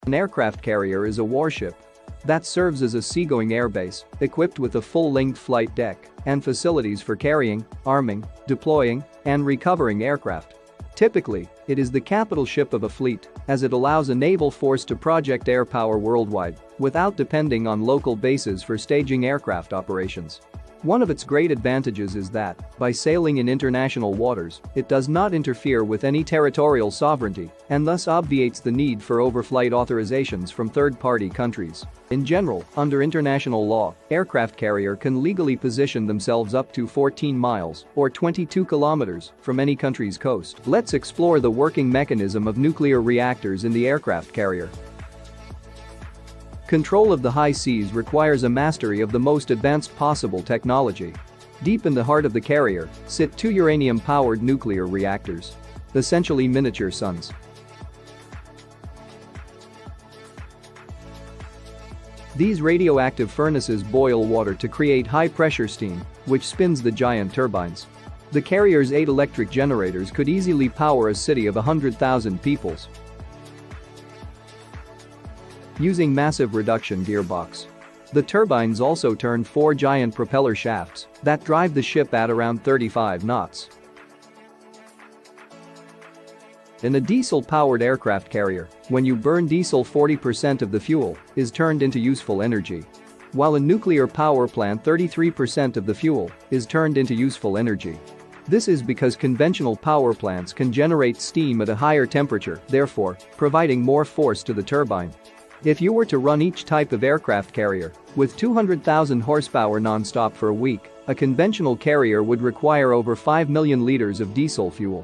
An aircraft carrier is a warship that serves as a seagoing airbase, equipped with a full-length flight deck and facilities for carrying, arming, deploying, and recovering aircraft. Typically, it is the capital ship of a fleet, as it allows a naval force to project air power worldwide without depending on local bases for staging aircraft operations. One of its great advantages is that, by sailing in international waters, it does not interfere with any territorial sovereignty and thus obviates the need for overflight authorizations from third-party countries. In general, under international law, aircraft carrier can legally position themselves up to 14 miles or 22 kilometers from any country's coast. Let's explore the working mechanism of nuclear reactors in the aircraft carrier. Control of the high seas requires a mastery of the most advanced possible technology. Deep in the heart of the carrier sit two uranium-powered nuclear reactors, essentially miniature suns. These radioactive furnaces boil water to create high-pressure steam, which spins the giant turbines. The carrier's 8 electric generators could easily power a city of 100,000 people. Using massive reduction gearbox. The turbines also turn 4 giant propeller shafts that drive the ship at around 35 knots. In a diesel-powered aircraft carrier, when you burn diesel, 40% of the fuel is turned into useful energy. While in nuclear power plant, 33% of the fuel is turned into useful energy. This is because conventional power plants can generate steam at a higher temperature, therefore providing more force to the turbine. If you were to run each type of aircraft carrier with 200,000 horsepower non-stop for a week, a conventional carrier would require over 5 million liters of diesel fuel,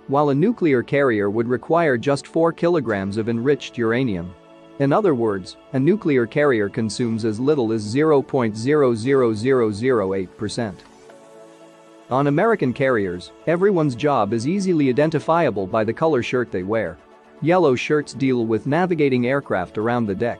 while a nuclear carrier would require just 4 kilograms of enriched uranium. In other words, a nuclear carrier consumes as little as 0.00008%. On American carriers, everyone's job is easily identifiable by the color shirt they wear. Yellow shirts deal with navigating aircraft around the deck.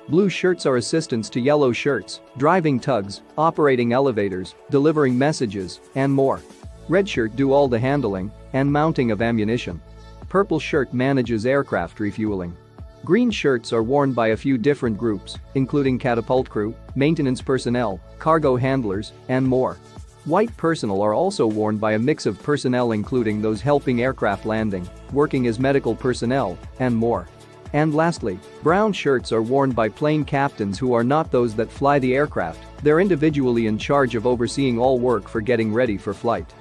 Blue shirts are assistants to yellow shirts, driving tugs, operating elevators, delivering messages, and more. Red shirt do all the handling and mounting of ammunition. Purple shirt manages aircraft refueling. Green shirts are worn by a few different groups, including catapult crew, maintenance personnel, cargo handlers, and more. White personnel are also worn by a mix of personnel, including those helping aircraft landing, working as medical personnel, and more. And lastly, brown shirts are worn by plane captains who are not those that fly the aircraft, they're individually in charge of overseeing all work for getting ready for flight.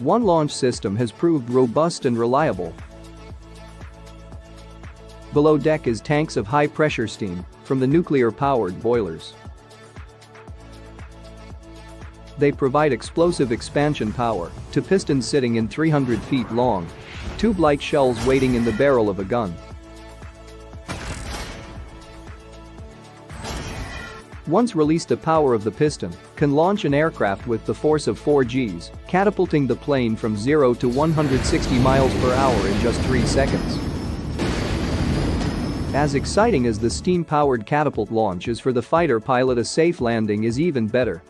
One launch system has proved robust and reliable. Below deck is tanks of high-pressure steam from the nuclear-powered boilers. They provide explosive expansion power to pistons sitting in 300 feet long, tube-like shells waiting in the barrel of a gun. Once released, the power of the piston can launch an aircraft with the force of 4 Gs, catapulting the plane from 0 to 160 miles per hour in just 3 seconds. As exciting as the steam-powered catapult launch is for the fighter pilot, a safe landing is even better.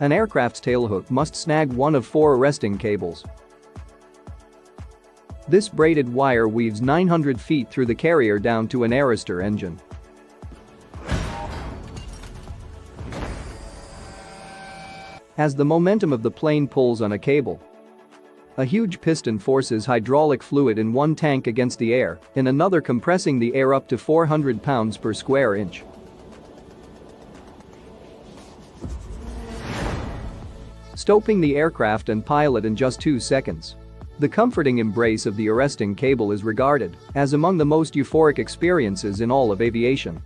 An aircraft's tailhook must snag one of 4 arresting cables. This braided wire weaves 900 feet through the carrier down to an arrestor engine. As the momentum of the plane pulls on a cable, a huge piston forces hydraulic fluid in one tank against the air, in another compressing the air up to 400 pounds per square inch. Stopping the aircraft and pilot in just 2 seconds. The comforting embrace of the arresting cable is regarded as among the most euphoric experiences in all of aviation.